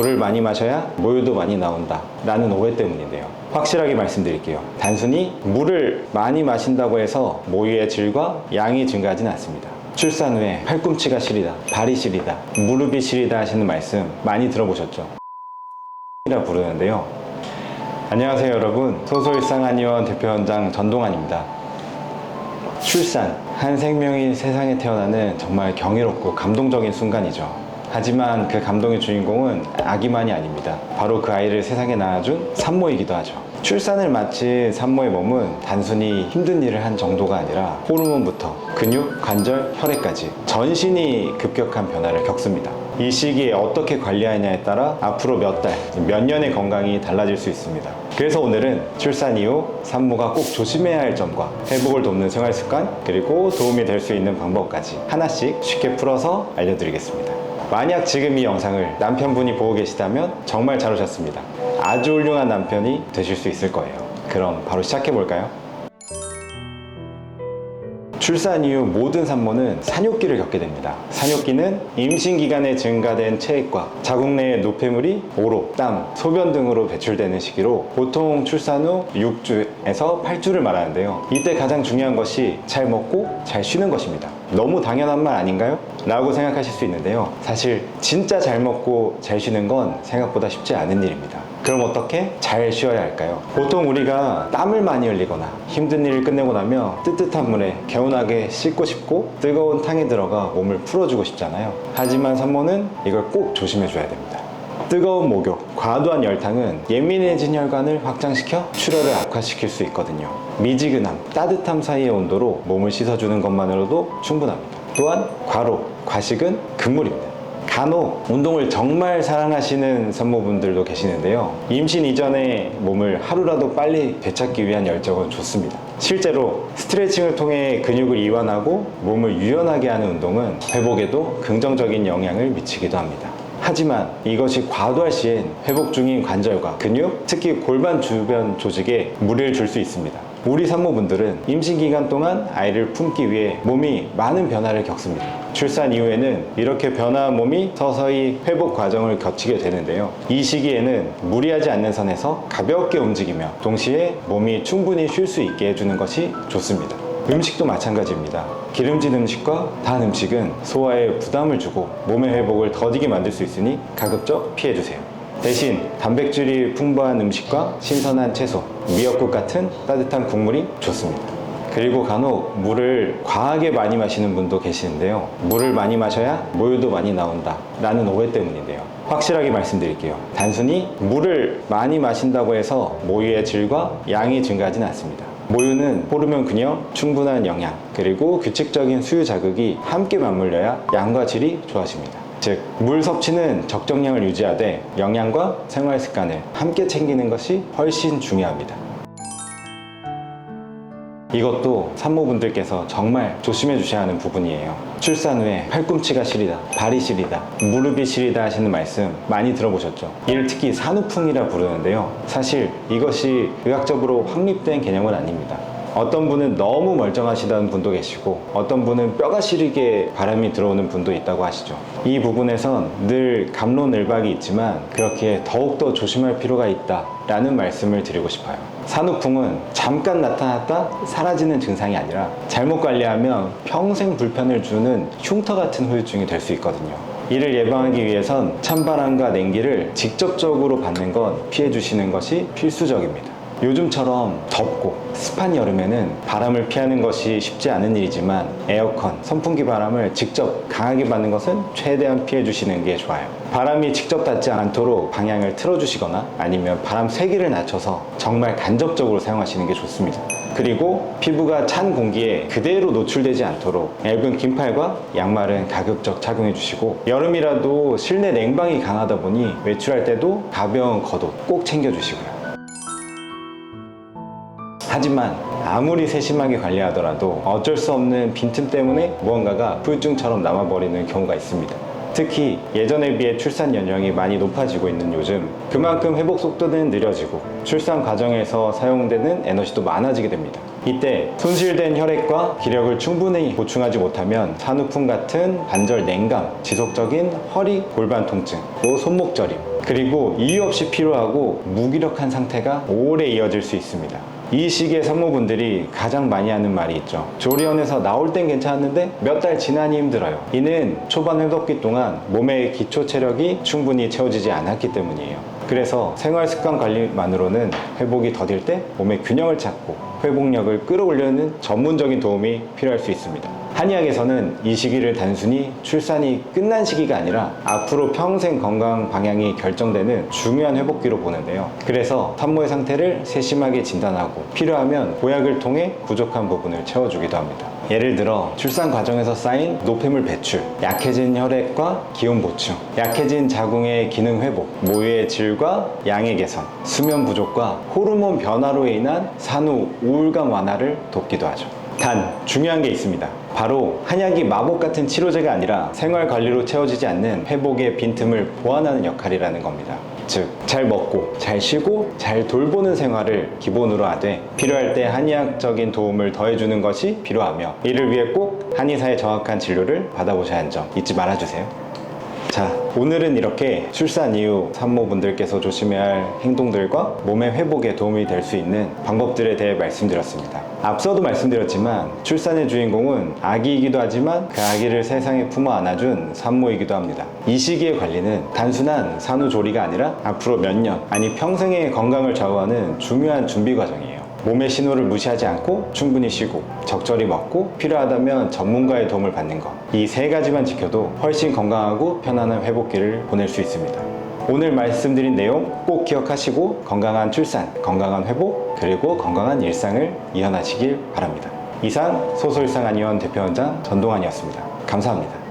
물을 많이 마셔야 모유도 많이 나온다 라는 오해 때문인데요. 확실하게 말씀드릴게요. 단순히 물을 많이 마신다고 해서 모유의 질과 양이 증가하진 않습니다. 출산 후에 팔꿈치가 시리다, 발이 시리다, 무릎이 시리다 하시는 말씀 많이 들어보셨죠? 이라 부르는데요. 안녕하세요 여러분, 소소일상한의원 대표원장 전동환입니다. 출산, 한 생명이 세상에 태어나는 정말 경이롭고 감동적인 순간이죠. 하지만 그 감동의 주인공은 아기만이 아닙니다. 바로 그 아이를 세상에 낳아준 산모이기도 하죠. 출산을 마친 산모의 몸은 단순히 힘든 일을 한 정도가 아니라 호르몬부터 근육, 관절, 혈액까지 전신이 급격한 변화를 겪습니다. 이 시기에 어떻게 관리하느냐에 따라 앞으로 몇 달, 몇 년의 건강이 달라질 수 있습니다. 그래서 오늘은 출산 이후 산모가 꼭 조심해야 할 점과 회복을 돕는 생활 습관, 그리고 도움이 될 수 있는 방법까지 하나씩 쉽게 풀어서 알려드리겠습니다. 만약 지금 이 영상을 남편분이 보고 계시다면 정말 잘 오셨습니다. 아주 훌륭한 남편이 되실 수 있을 거예요. 그럼 바로 시작해 볼까요? 출산 이후 모든 산모는 산욕기를 겪게 됩니다. 산욕기는 임신 기간에 증가된 체액과 자궁 내의 노폐물이 오로, 땀, 소변 등으로 배출되는 시기로 보통 출산 후 6주에서 8주를 말하는데요. 이때 가장 중요한 것이 잘 먹고 잘 쉬는 것입니다. 너무 당연한 말 아닌가요? 라고 생각하실 수 있는데요. 사실 진짜 잘 먹고 잘 쉬는 건 생각보다 쉽지 않은 일입니다. 그럼 어떻게 잘 쉬어야 할까요? 보통 우리가 땀을 많이 흘리거나 힘든 일을 끝내고 나면 뜨뜻한 물에 개운하게 씻고 싶고 뜨거운 탕에 들어가 몸을 풀어주고 싶잖아요. 하지만 산모는 이걸 꼭 조심해 줘야 됩니다. 뜨거운 목욕, 과도한 열탕은 예민해진 혈관을 확장시켜 출혈을 악화시킬 수 있거든요. 미지근함, 따뜻함 사이의 온도로 몸을 씻어주는 것만으로도 충분합니다. 또한 과로, 과식은 금물입니다. 간혹 운동을 정말 사랑하시는 산모분들도 계시는데요. 임신 이전에 몸을 하루라도 빨리 되찾기 위한 열정은 좋습니다. 실제로 스트레칭을 통해 근육을 이완하고 몸을 유연하게 하는 운동은 회복에도 긍정적인 영향을 미치기도 합니다. 하지만 이것이 과도할 시엔 회복 중인 관절과 근육, 특히 골반 주변 조직에 무리를 줄 수 있습니다. 우리 산모분들은 임신 기간 동안 아이를 품기 위해 몸이 많은 변화를 겪습니다. 출산 이후에는 이렇게 변화한 몸이 서서히 회복 과정을 거치게 되는데요. 이 시기에는 무리하지 않는 선에서 가볍게 움직이며 동시에 몸이 충분히 쉴 수 있게 해주는 것이 좋습니다. 음식도 마찬가지입니다. 기름진 음식과 단 음식은 소화에 부담을 주고 몸의 회복을 더디게 만들 수 있으니 가급적 피해주세요. 대신 단백질이 풍부한 음식과 신선한 채소, 미역국 같은 따뜻한 국물이 좋습니다. 그리고 간혹 물을 과하게 많이 마시는 분도 계시는데요. 물을 많이 마셔야 모유도 많이 나온다 라는 오해 때문인데요. 확실하게 말씀드릴게요. 단순히 물을 많이 마신다고 해서 모유의 질과 양이 증가하진 않습니다. 모유는 호르몬 균형, 충분한 영양, 그리고 규칙적인 수유 자극이 함께 맞물려야 양과 질이 좋아집니다. 즉, 물 섭취는 적정량을 유지하되 영양과 생활 습관을 함께 챙기는 것이 훨씬 중요합니다. 이것도 산모분들께서 정말 조심해 주셔야 하는 부분이에요. 출산 후에 팔꿈치가 시리다, 발이 시리다, 무릎이 시리다 하시는 말씀 많이 들어보셨죠? 이를 특히 산후풍이라 부르는데요. 사실 이것이 의학적으로 확립된 개념은 아닙니다. 어떤 분은 너무 멀쩡하시다는 분도 계시고 어떤 분은 뼈가 시리게 바람이 들어오는 분도 있다고 하시죠. 이 부분에선 늘 갑론을박이 있지만 그렇게 더욱더 조심할 필요가 있다 라는 말씀을 드리고 싶어요. 산후풍은 잠깐 나타났다 사라지는 증상이 아니라 잘못 관리하면 평생 불편을 주는 흉터 같은 후유증이 될 수 있거든요. 이를 예방하기 위해선 찬바람과 냉기를 직접적으로 받는 건 피해 주시는 것이 필수적입니다. 요즘처럼 덥고 습한 여름에는 바람을 피하는 것이 쉽지 않은 일이지만 에어컨, 선풍기 바람을 직접 강하게 받는 것은 최대한 피해 주시는 게 좋아요. 바람이 직접 닿지 않도록 방향을 틀어주시거나 아니면 바람 세기를 낮춰서 정말 간접적으로 사용하시는 게 좋습니다. 그리고 피부가 찬 공기에 그대로 노출되지 않도록 얇은 긴팔과 양말은 가급적 착용해 주시고 여름이라도 실내 냉방이 강하다 보니 외출할 때도 가벼운 겉옷 꼭 챙겨 주시고요. 하지만 아무리 세심하게 관리하더라도 어쩔 수 없는 빈틈 때문에 무언가가 후유증처럼 남아버리는 경우가 있습니다. 특히 예전에 비해 출산 연령이 많이 높아지고 있는 요즘 그만큼 회복 속도는 느려지고 출산 과정에서 사용되는 에너지도 많아지게 됩니다. 이때 손실된 혈액과 기력을 충분히 보충하지 못하면 산후풍 같은 관절 냉감, 지속적인 허리, 골반 통증, 또 손목 저림, 그리고 이유 없이 피로하고 무기력한 상태가 오래 이어질 수 있습니다. 이 시기의 산모분들이 가장 많이 하는 말이 있죠. 조리원에서 나올 땐 괜찮았는데 몇 달 지나니 힘들어요. 이는 초반 회복기 동안 몸의 기초 체력이 충분히 채워지지 않았기 때문이에요. 그래서 생활 습관 관리만으로는 회복이 더딜 때 몸의 균형을 찾고 회복력을 끌어올리는 전문적인 도움이 필요할 수 있습니다. 한의학에서는 이 시기를 단순히 출산이 끝난 시기가 아니라 앞으로 평생 건강 방향이 결정되는 중요한 회복기로 보는데요. 그래서 산모의 상태를 세심하게 진단하고 필요하면 보약을 통해 부족한 부분을 채워주기도 합니다. 예를 들어 출산 과정에서 쌓인 노폐물 배출, 약해진 혈액과 기운 보충, 약해진 자궁의 기능 회복, 모유의 질과 양의 개선, 수면 부족과 호르몬 변화로 인한 산후 우울감 완화를 돕기도 하죠. 단 중요한 게 있습니다. 바로 한약이 마법 같은 치료제가 아니라 생활 관리로 채워지지 않는 회복의 빈틈을 보완하는 역할이라는 겁니다. 즉, 잘 먹고, 잘 쉬고, 잘 돌보는 생활을 기본으로 하되 필요할 때 한의학적인 도움을 더해주는 것이 필요하며 이를 위해 꼭 한의사의 정확한 진료를 받아보셔야 하는 점 잊지 말아주세요. 자, 오늘은 이렇게 출산 이후 산모분들께서 조심해야 할 행동들과 몸의 회복에 도움이 될 수 있는 방법들에 대해 말씀드렸습니다. 앞서도 말씀드렸지만 출산의 주인공은 아기이기도 하지만 그 아기를 세상에 품어 안아준 산모이기도 합니다. 이 시기의 관리는 단순한 산후조리가 아니라 앞으로 몇 년, 아니 평생의 건강을 좌우하는 중요한 준비 과정이에요. 몸의 신호를 무시하지 않고 충분히 쉬고 적절히 먹고 필요하다면 전문가의 도움을 받는 것, 이 세 가지만 지켜도 훨씬 건강하고 편안한 회복기를 보낼 수 있습니다. 오늘 말씀드린 내용 꼭 기억하시고 건강한 출산, 건강한 회복, 그리고 건강한 일상을 이어나시길 바랍니다. 이상 소설상한의원 대표원장 전동환이었습니다. 감사합니다.